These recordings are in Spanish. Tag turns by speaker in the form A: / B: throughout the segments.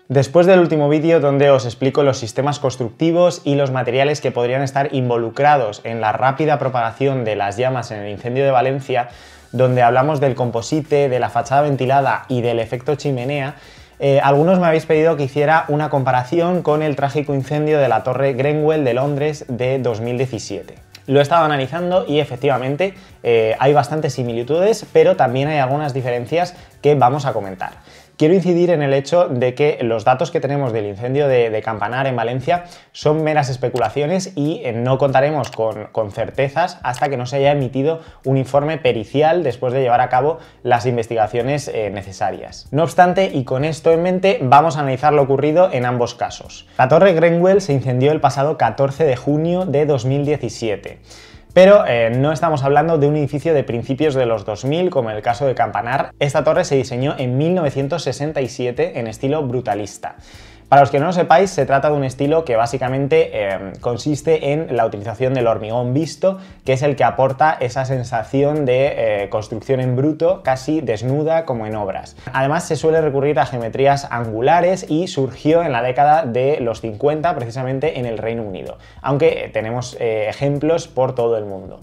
A: Después del último vídeo donde os explico los sistemas constructivos y los materiales que podrían estar involucrados en la rápida propagación de las llamas en el incendio de Valencia, donde hablamos del composite, de la fachada ventilada y del efecto chimenea, algunos me habéis pedido que hiciera una comparación con el trágico incendio de la Torre Grenfell de Londres de 2017. Lo he estado analizando y efectivamente hay bastantes similitudes, pero también hay algunas diferencias que vamos a comentar. Quiero incidir en el hecho de que los datos que tenemos del incendio de Campanar en Valencia son meras especulaciones y no contaremos con certezas hasta que no se haya emitido un informe pericial después de llevar a cabo las investigaciones necesarias. No obstante, y con esto en mente, vamos a analizar lo ocurrido en ambos casos. La Torre Grenfell se incendió el pasado 14 de junio de 2017. Pero no estamos hablando de un edificio de principios de los 2000, como en el caso de Campanar. Esta torre se diseñó en 1967 en estilo brutalista. Para los que no lo sepáis, se trata de un estilo que básicamente consiste en la utilización del hormigón visto, que es el que aporta esa sensación de construcción en bruto, casi desnuda como en obras. Además, se suele recurrir a geometrías angulares y surgió en la década de los 50, precisamente en el Reino Unido, aunque tenemos ejemplos por todo el mundo.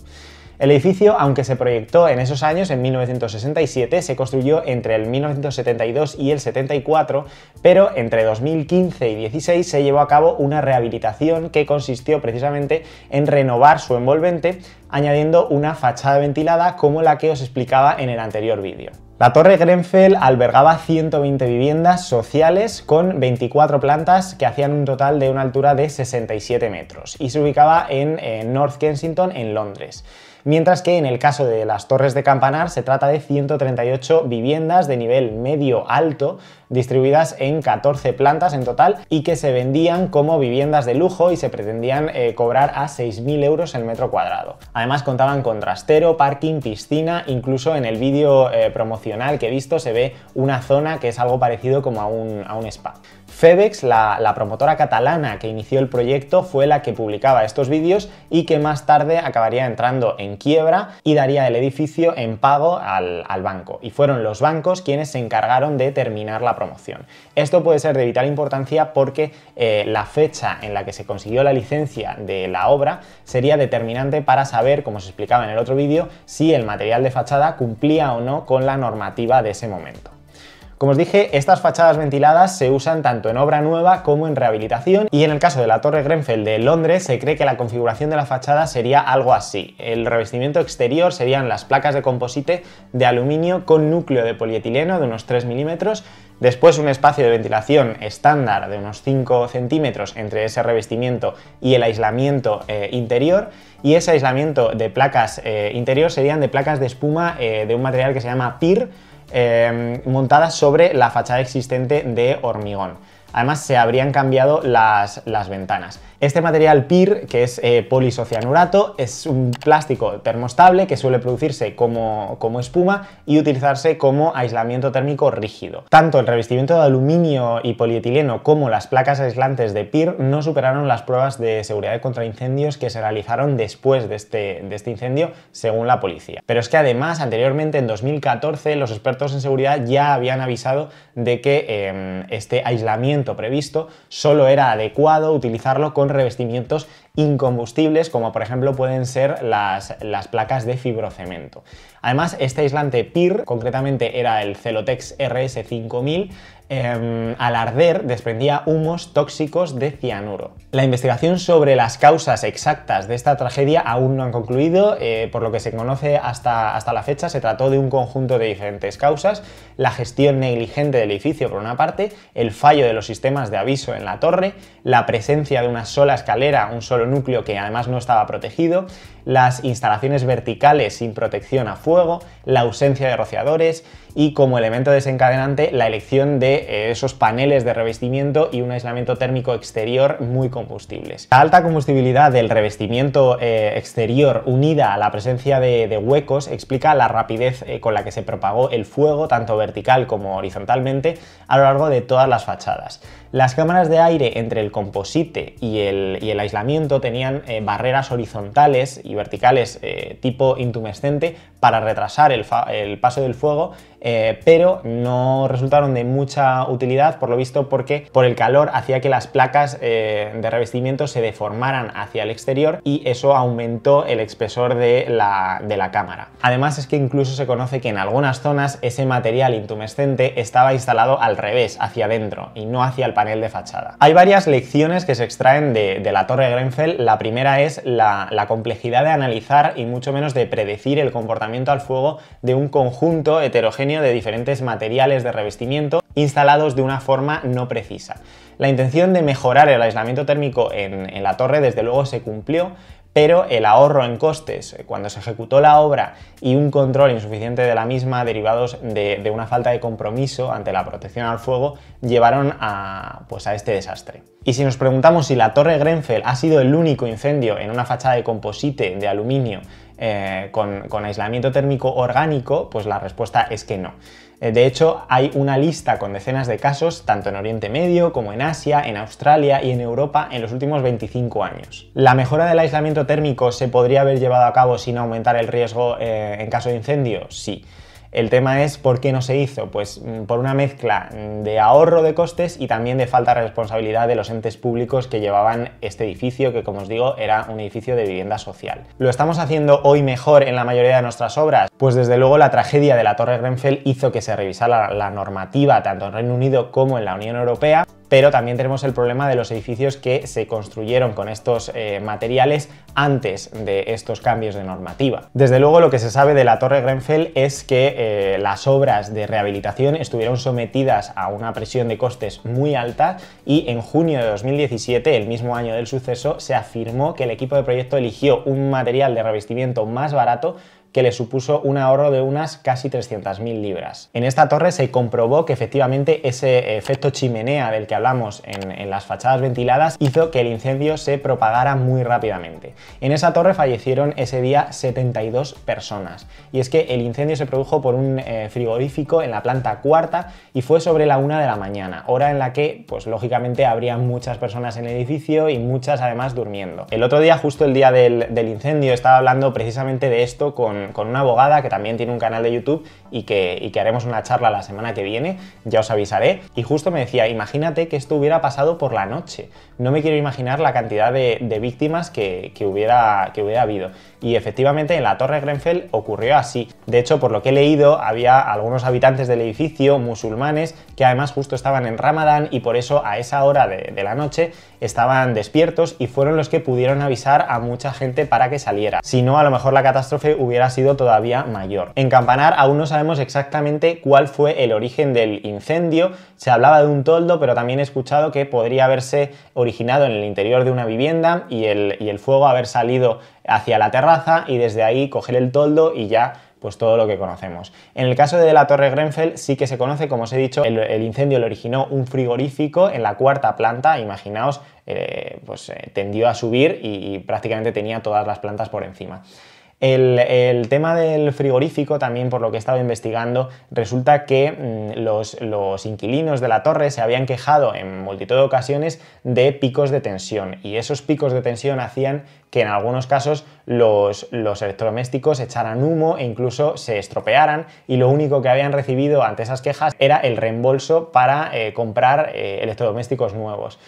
A: El edificio, aunque se proyectó en esos años, en 1967, se construyó entre el 1972 y el 74, pero entre 2015 y 2016 se llevó a cabo una rehabilitación que consistió precisamente en renovar su envolvente, añadiendo una fachada ventilada como la que os explicaba en el anterior vídeo. La Torre Grenfell albergaba 120 viviendas sociales con 24 plantas que hacían un total de una altura de 67 metros y se ubicaba en North Kensington, en Londres. Mientras que en el caso de las Torres de Campanar se trata de 138 viviendas de nivel medio-alto distribuidas en 14 plantas en total y que se vendían como viviendas de lujo y se pretendían cobrar a 6.000 euros el metro cuadrado. Además contaban con trastero, parking, piscina, incluso en el vídeo promocional que he visto se ve una zona que es algo parecido como a un spa. Febex, la promotora catalana que inició el proyecto, fue la que publicaba estos vídeos y que más tarde acabaría entrando en quiebra y daría el edificio en pago al banco. Y fueron los bancos quienes se encargaron de terminar la promoción. Esto puede ser de vital importancia porque la fecha en la que se consiguió la licencia de la obra sería determinante para saber, como se explicaba en el otro vídeo, si el material de fachada cumplía o no con la normativa de ese momento. Como os dije, estas fachadas ventiladas se usan tanto en obra nueva como en rehabilitación y en el caso de la Torre Grenfell de Londres se cree que la configuración de la fachada sería algo así. El revestimiento exterior serían las placas de composite de aluminio con núcleo de polietileno de unos 3 milímetros, después un espacio de ventilación estándar de unos 5 centímetros entre ese revestimiento y el aislamiento interior, y ese aislamiento de placas interior serían de placas de espuma de un material que se llama PIR, montadas sobre la fachada existente de hormigón. Además, se habrían cambiado las ventanas. Este material PIR, que es polisocianurato, es un plástico termostable que suele producirse como espuma y utilizarse como aislamiento térmico rígido. Tanto el revestimiento de aluminio y polietileno como las placas aislantes de PIR no superaron las pruebas de seguridad contra incendios que se realizaron después de este incendio, según la policía. Pero es que además, anteriormente, en 2014, los expertos en seguridad ya habían avisado de que este aislamiento previsto solo era adecuado utilizarlo con revestimientos incombustibles, como por ejemplo pueden ser las placas de fibrocemento. Además, este aislante PIR, concretamente era el Celotex RS5000, al arder desprendía humos tóxicos de cianuro. La investigación sobre las causas exactas de esta tragedia aún no han concluido, por lo que se conoce hasta la fecha se trató de un conjunto de diferentes causas: la gestión negligente del edificio por una parte, el fallo de los sistemas de aviso en la torre, la presencia de una sola escalera, un solo núcleo que además no estaba protegido, las instalaciones verticales sin protección a fuego, la ausencia de rociadores y, como elemento desencadenante, la elección de esos paneles de revestimiento y un aislamiento térmico exterior muy combustibles. La alta combustibilidad del revestimiento exterior, unida a la presencia de huecos, explica la rapidez con la que se propagó el fuego, tanto vertical como horizontalmente, a lo largo de todas las fachadas. Las cámaras de aire entre el composite y el aislamiento tenían barreras horizontales y verticales tipo intumescente para retrasar el paso del fuego pero no resultaron de mucha utilidad, por lo visto, porque por el calor hacía que las placas de revestimiento se deformaran hacia el exterior y eso aumentó el espesor de la cámara. Además es que incluso se conoce que en algunas zonas ese material intumescente estaba instalado al revés, hacia adentro y no hacia el panel de fachada. Hay varias lecciones que se extraen de la Torre Grenfell. La primera es la complejidad de analizar y mucho menos de predecir el comportamiento al fuego de un conjunto heterogéneo de diferentes materiales de revestimiento instalados de una forma no precisa. La intención de mejorar el aislamiento térmico en la torre desde luego se cumplió, pero el ahorro en costes cuando se ejecutó la obra y un control insuficiente de la misma derivados de una falta de compromiso ante la protección al fuego llevaron a este desastre. Y si nos preguntamos si la Torre Grenfell ha sido el único incendio en una fachada de composite de aluminio con aislamiento térmico orgánico, pues la respuesta es que no. De hecho, hay una lista con decenas de casos, tanto en Oriente Medio como en Asia, en Australia y en Europa en los últimos 25 años. ¿La mejora del aislamiento térmico se podría haber llevado a cabo sin aumentar el riesgo en caso de incendio? Sí. El tema es ¿por qué no se hizo? Pues por una mezcla de ahorro de costes y también de falta de responsabilidad de los entes públicos que llevaban este edificio, que como os digo era un edificio de vivienda social. ¿Lo estamos haciendo hoy mejor en la mayoría de nuestras obras? Pues desde luego la tragedia de la Torre Grenfell hizo que se revisara la normativa tanto en Reino Unido como en la Unión Europea, pero también tenemos el problema de los edificios que se construyeron con estos materiales antes de estos cambios de normativa. Desde luego lo que se sabe de la Torre Grenfell es que las obras de rehabilitación estuvieron sometidas a una presión de costes muy alta y en junio de 2017, el mismo año del suceso, se afirmó que el equipo de proyecto eligió un material de revestimiento más barato que le supuso un ahorro de unas casi 300.000 libras. En esta torre se comprobó que efectivamente ese efecto chimenea del que hablamos en las fachadas ventiladas hizo que el incendio se propagara muy rápidamente. En esa torre fallecieron ese día 72 personas y es que el incendio se produjo por un frigorífico en la planta cuarta y fue sobre la 1 de la mañana, hora en la que pues lógicamente habría muchas personas en el edificio y muchas además durmiendo. El otro día, justo el día del incendio, estaba hablando precisamente de esto con una abogada que también tiene un canal de YouTube y que haremos una charla la semana que viene, ya os avisaré, y justo me decía, imagínate que esto hubiera pasado por la noche, no me quiero imaginar la cantidad de víctimas que hubiera habido. Y efectivamente en la Torre Grenfell ocurrió así. De hecho, por lo que he leído, había algunos habitantes del edificio, musulmanes, que además justo estaban en Ramadán y por eso a esa hora de la noche estaban despiertos y fueron los que pudieron avisar a mucha gente para que saliera. Si no, a lo mejor la catástrofe hubiera sido todavía mayor. En Campanar aún no sabemos exactamente cuál fue el origen del incendio. Se hablaba de un toldo, pero también he escuchado que podría haberse originado en el interior de una vivienda y el fuego haber salido hacia la terraza y desde ahí coger el toldo y ya pues todo lo que conocemos. En el caso de la Torre Grenfell sí que se conoce, como os he dicho, el incendio lo originó un frigorífico en la cuarta planta, imaginaos, tendió a subir y prácticamente tenía todas las plantas por encima. El tema del frigorífico, también por lo que he estado investigando, resulta que los inquilinos de la torre se habían quejado en multitud de ocasiones de picos de tensión y esos picos de tensión hacían que en algunos casos los electrodomésticos echaran humo e incluso se estropearan y lo único que habían recibido ante esas quejas era el reembolso para comprar electrodomésticos nuevos.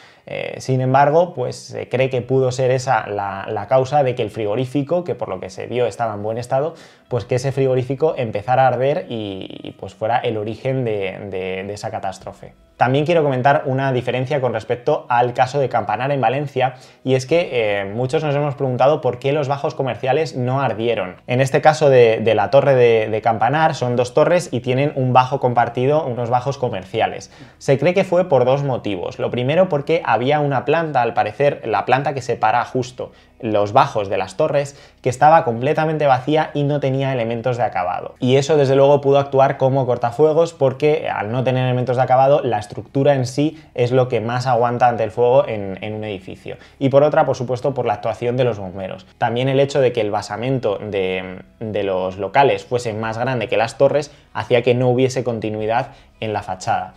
A: Sin embargo, pues se cree que pudo ser esa la causa de que el frigorífico, que por lo que se vio estaba en buen estado, pues que ese frigorífico empezara a arder y pues fuera el origen de esa catástrofe. También quiero comentar una diferencia con respecto al caso de Campanar en Valencia y es que muchos nos hemos preguntado por qué los bajos comerciales no ardieron. En este caso de la torre de Campanar son dos torres y tienen un bajo compartido, unos bajos comerciales. Se cree que fue por dos motivos. Lo primero porque había una planta, al parecer la planta que separa justo los bajos de las torres, que estaba completamente vacía y no tenía elementos de acabado. Y eso desde luego pudo actuar como cortafuegos porque al no tener elementos de acabado la estructura en sí es lo que más aguanta ante el fuego en un edificio. Y por otra, por supuesto, por la actuación de los bomberos. También el hecho de que el basamento de los locales fuese más grande que las torres hacía que no hubiese continuidad en la fachada.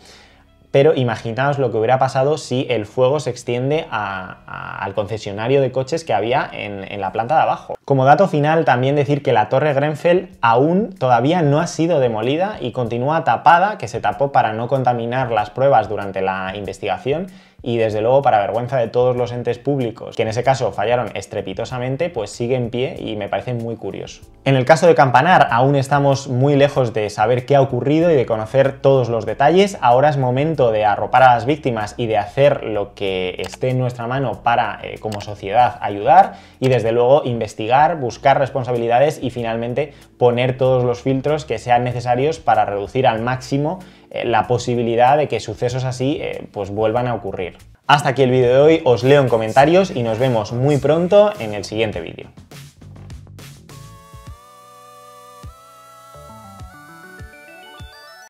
A: pero imaginaos lo que hubiera pasado si el fuego se extiende al concesionario de coches que había en la planta de abajo. Como dato final, también decir que la Torre Grenfell aún todavía no ha sido demolida y continúa tapada, que se tapó para no contaminar las pruebas durante la investigación, y desde luego, para vergüenza de todos los entes públicos, que en ese caso fallaron estrepitosamente, pues sigue en pie y me parece muy curioso. En el caso de Campanar, aún estamos muy lejos de saber qué ha ocurrido y de conocer todos los detalles. Ahora es momento de arropar a las víctimas y de hacer lo que esté en nuestra mano para, como sociedad, ayudar y desde luego investigar, buscar responsabilidades y finalmente poner todos los filtros que sean necesarios para reducir al máximo la posibilidad de que sucesos así pues vuelvan a ocurrir. Hasta aquí el vídeo de hoy, os leo en comentarios y nos vemos muy pronto en el siguiente vídeo.